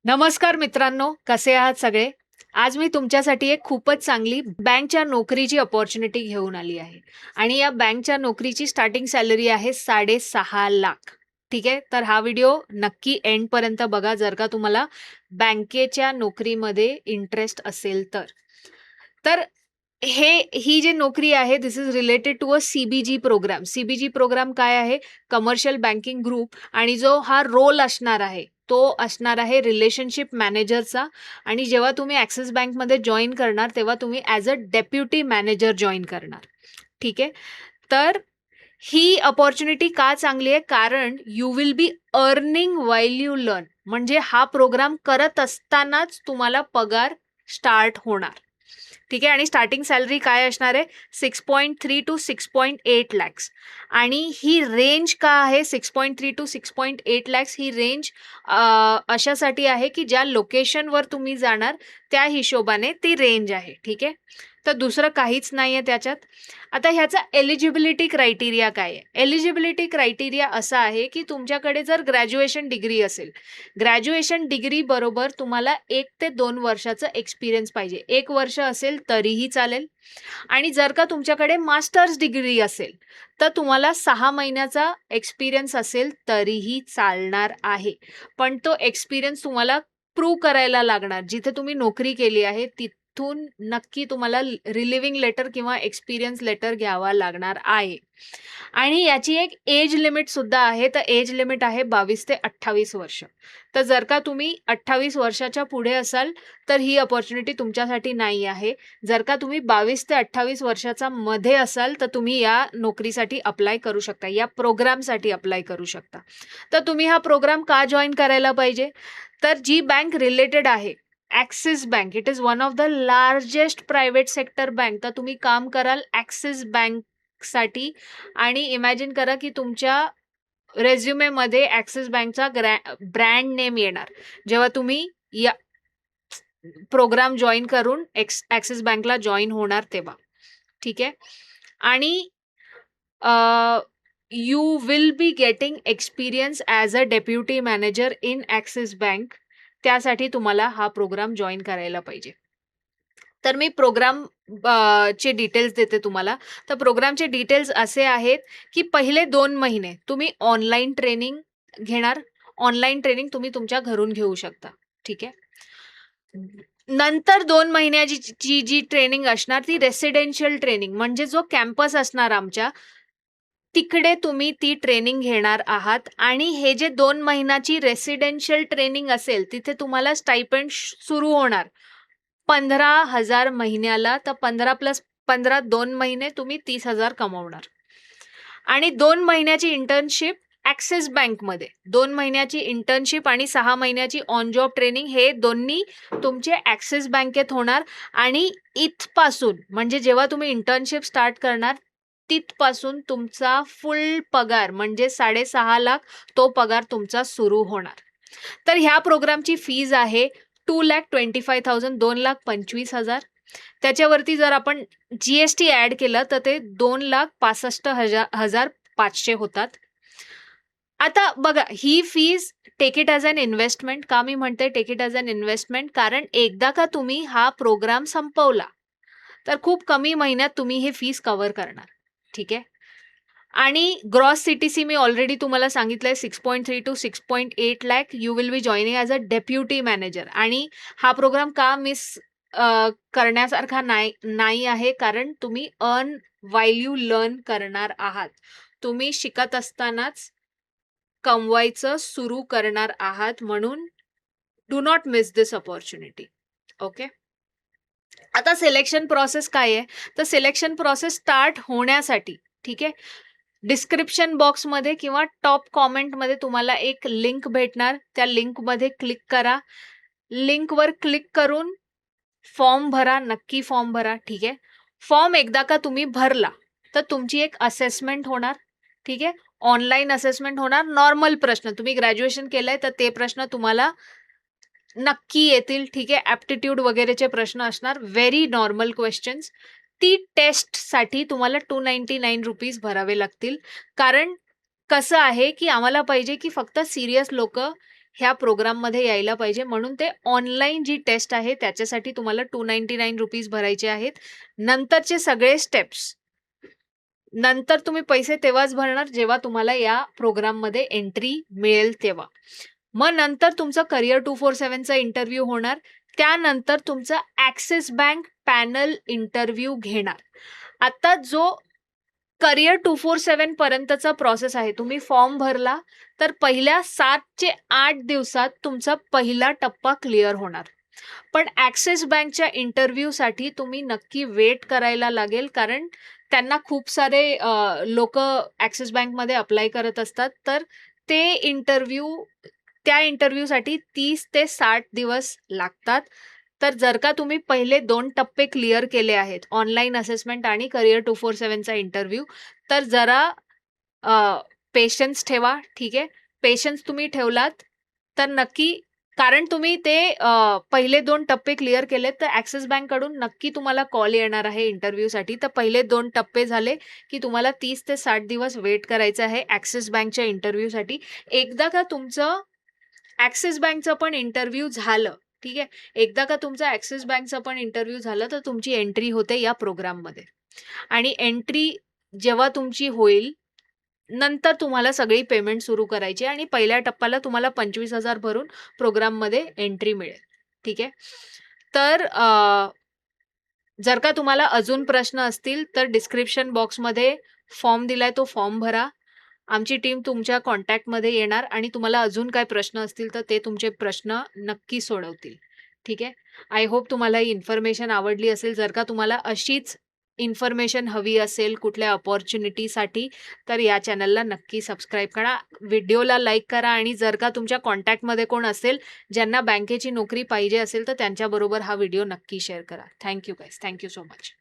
नमस्कार मित्रांनो, कसे आहात सगळे? आज मी तुमच्यासाठी एक खूपच चांगली बँकच्या नोकरीची अपॉर्च्युनिटी घेऊन आली आहे आणि या बँकच्या नोकरीची स्टार्टिंग सॅलरी आहे 6.5 लाख. ठीक आहे? तर हा व्हिडिओ नक्की एंडपर्यंत बघा जर का तुम्हाला बँकेच्या नोकरीमध्ये इंटरेस्ट असेल तर. तर ही जी नोकरी आहे this is related to a C program. C program काय आहे? कमर्शियल बँकिंग ग्रुप आणि जो हा रोल असणार आहे, तो असणार आहे रिलेशनशिप मॅनेजरचा आणि जेव्हा तुम्ही ॲक्सिस बँकमध्ये जॉइन करणार, तेव्हा तुम्ही as a deputy manager join करणार. ठीक आहे? तर ही अपॉर्च्युनिटी का चांगली आहे? कारण you will be earning while you learn. म्हणजे हा प्रोग्राम करत असतानाच तुम्हाला पगार स्टार्ट होणार. ठीक आहे आणि स्टार्टिंग सॅलरी काय असणार आहे 6.3 टू 6.8 लॅक्स आणि ही रेंज का आहे 6.3 टू 6.8 लॅक्स ही रेंज अशासाठी आहे की ज्या लोकेशनवर तुम्ही जाणार त्या हिशोबाने ती रेंज आहे. ठीक आहे, तर दुसरं काहीच नाही आहे त्याच्यात. आता ह्याचा एलिजिबिलिटी क्रायटेरिया काय आहे? एलिजिबिलिटी क्रायटेरिया असा आहे की तुमच्याकडे जर ग्रॅज्युएशन डिग्री असेल, ग्रॅज्युएशन डिग्री बरोबर तुम्हाला 1 ते 2 वर्षाचा एक्सपिरियन्स पाहिजे. 1 वर्ष असेल तरीही चालेल आणि जर का तुमच्याकडे मास्टर्स डिग्री असेल, तर तुम्हाला 6 महिन्याचा एक्सपिरियन्स असेल तरीही चालणार आहे. पण तो एक्सपिरियन्स तुम्हाला प्रूव्ह करायला लागणार. जिथे तुम्ही नोकरी केली आहे तिथून नक्की तुम्हाला रिलिव्हिंग लेटर किंवा एक्सपिरियन्स लेटर घ्यावा लागणार आहे. आणि याची एक एज लिमिट सुद्धा आहे. तर एज लिमिट आहे 22 ते 28 वर्ष. तर जर का तुम्ही 28 वर्षाच्या पुढे असाल, तर ही अपॉर्च्युनिटी तुमच्यासाठी नाही आहे. जर का तुम्ही 22 ते 28 वर्षाचा मध्ये असाल, तर तुम्ही या नोकरीसाठी अप्लाय करू शकता. या प्रोग्रामसाठी अप्लाय करू शकता. तर तुम्ही हा प्रोग्राम का जॉइन करायला पाहिजे? तर जी बँक रिलेटेड आहे, axis bank, it is one of the largest private sector bank. तर तुम्ही काम कराल ॲक्सिस बँकसाठी आणि इमॅजिन करा की तुमच्या रेझ्युमेमध्ये ॲक्सिस बँकचा ब्रँड नेम येणार. जेव्हा तुम्ही या प्रोग्राम जॉइन करून ॲक्सिस बँकला जॉइन होणार तेव्हा. ठीक आहे? आणि you will be getting experience as a deputy manager in axis bank. त्यासाठी तुम्हाला हा प्रोग्राम जॉइन करायला पाहिजे. तर मी प्रोग्राम चे डिटेल्स देते तुम्हाला. तर प्रोग्रामचे डिटेल्स असे आहेत, की पहिले 2 महिने तुम्ही ऑनलाईन ट्रेनिंग घेणार. ऑनलाईन ट्रेनिंग तुम्ही तुमच्या घरून घेऊ शकता. ठीक आहे. नंतर 2 महिन्याची जी ट्रेनिंग असणार ती रेसिडेन्शियल ट्रेनिंग म्हणजे जो कॅम्पस असणार आमच्या, तिकडे तुम्ही ती ट्रेनिंग घेणार आहात आणि हे जे 2 महिन्याची रेसिडेन्शियल ट्रेनिंग असेल, तिथे तुम्हाला स्टायपेंड सुरू होणार 15,000 महिन्याला. तर 15 प्लस 15 2 महिने तुम्ही 30,000 कमवणार. आणि 2 महिन्याची इंटर्नशिप ॲक्सिस बँकमध्ये. 2 महिन्याची इंटर्नशिप आणि 6 महिन्याची ऑन जॉब ट्रेनिंग हे दोन्ही तुमचे ॲक्सिस बँकेत होणार आणि इथपासून म्हणजे जेव्हा तुम्ही इंटर्नशिप स्टार्ट करणार, तिथपासून तुमचा फुल पगार म्हणजे 6.5 लाख तो पगार तुमचा सुरू होणार. तर ह्या प्रोग्रामची फीज आहे 2,25,000 2,25,000. त्याच्यावरती जर आपण जी-एस-टी ॲड केलं तर ते 2,65,500 होतात. आता बघा ही fees take it as an investment. का मी म्हणते take it as an investment? कारण एकदा का तुम्ही हा प्रोग्राम संपवला, तर खूप कमी महिन्यात तुम्ही हे फीज कव्हर करणार. ठीक आहे. आणि ग्रॉस सी-टी-सी मी ऑलरेडी तुम्हाला सांगितलंय 6.3 to 6.8 lakh you will be joining as a deputy manager. आणि हा प्रोग्राम का मिस करण्यासारखा नाही आहे कारण तुम्ही अर्न व्हाईल यू लर्न करणार आहात. तुम्ही शिकत असतानाच कमवायचं सुरू करणार आहात म्हणून do not miss this opportunity. Okay. आता सिलेक्शन प्रोसेस काय आहे? तर सिलेक्शन प्रोसेस स्टार्ट होण्यासाठी ठीक आहे, डिस्क्रिप्शन बॉक्समध्ये किंवा टॉप कॉमेंटमध्ये तुम्हाला एक लिंक भेटणार. त्या लिंकमध्ये क्लिक करा. लिंकवर क्लिक करून फॉर्म भरा. नक्की फॉर्म भरा. ठीक आहे. फॉर्म एकदा का तुम्ही भरला, तर तुमची एक असेसमेंट होणार. ठीक आहे. ऑनलाईन असेसमेंट होणार. नॉर्मल प्रश्न तुम्ही ग्रॅज्युएशन केलंय तर ते प्रश्न तुम्हाला नक्की येतील. ठीक आहे. ॲप्टिट्यूड वगैरेचे प्रश्न असणार. Very normal questions. ती टेस्टसाठी तुम्हाला ₹299 भरावे लागतील. कारण कसं आहे, की आम्हाला पाहिजे, की फक्त सीरियस लोकं ह्या प्रोग्राममध्ये यायला पाहिजे. म्हणून ते ऑनलाईन जी टेस्ट आहे त्याच्यासाठी तुम्हाला ₹299 भरायचे आहेत. नंतरचे सगळे स्टेप्स नंतर तुम्ही पैसे तेव्हाच भरणार जेव्हा तुम्हाला या प्रोग्राममध्ये एंट्री मिळेल तेव्हा. मग नंतर तुमचा करियर 247चा इंटरव्ह्यू होणार. त्यानंतर तुमचा ॲक्सिस बँक पॅनल इंटरव्ह्यू घेणार. आता जो करियर 247 पर्यंतचा प्रोसेस आहे, तुम्ही फॉर्म भरला तर पहिल्या 7 ते 8 दिवसात तुमचा पहिला टप्पा क्लिअर होणार. पण ॲक्सिस बँकच्या इंटरव्ह्यूसाठी तुम्ही नक्की वेट करायला लागेल, कारण त्यांना खूप सारे लोकं ॲक्सिस बँकमध्ये अप्लाय करत असतात. तर त्या इंटरव्ह्यूसाठी 30 ते 60 दिवस लागतात. तर जर का तुम्ही पहिले 2 टप्पे क्लिअर केले आहेत, ऑनलाईन असेसमेंट आणि करियर 247चा इंटरव्ह्यू, तर जरा पेशन्स ठेवा, ठीक आहे. पेशन्स तुम्ही ठेवलात तर नक्की, कारण तुम्ही ते पहिले 2 टप्पे क्लिअर केलेत, तर ॲक्सिस बँककडून नक्की तुम्हाला कॉल येणार आहे इंटरव्ह्यूसाठी. तर पहिले 2 टप्पे झाले, की तुम्हाला 30 ते 60 दिवस वेट करायचं आहे ॲक्सिस बँकच्या इंटरव्ह्यूसाठी. एकदा का तुमचं ॲक्सिस बँकचं पण इंटरव्ह्यू झालं, ठीक आहे. एकदा का तुमचा ॲक्सिस बँकचा पण इंटरव्ह्यू झालं, तर तुमची एंट्री होते या प्रोग्राममध्ये. आणि एंट्री जेव्हा तुमची होईल, नंतर तुम्हाला सगळी पेमेंट सुरू करायची आणि पहिल्या टप्प्याला तुम्हाला 25,000 भरून प्रोग्राममध्ये एंट्री मिळेल, ठीक आहे. तर जर का तुम्हाला अजून प्रश्न असतील तर डिस्क्रिप्शन बॉक्समध्ये फॉर्म दिलाय, तो फॉर्म भरा. आमची टीम तुमच्या कॉन्टॅक्टमध्ये येणार आणि तुम्हाला अजून काय प्रश्न असतील तर ते तुमचे प्रश्न नक्की सोडवतील, ठीक आहे. आय होप तुम्हाला ही इन्फॉर्मेशन आवडली असेल. जर का तुम्हाला अशीच इन्फॉर्मेशन हवी असेल कुठल्या अपॉर्च्युनिटीसाठी, तर या चॅनलला नक्की सबस्क्राईब करा. व्हिडिओला लाईक करा आणि जर का तुमच्या कॉन्टॅक्टमध्ये कोण असेल ज्यांना बँकेची नोकरी पाहिजे असेल, तर त्यांच्याबरोबर हा व्हिडिओ नक्की शेअर करा. Thank you guys. Thank you so much.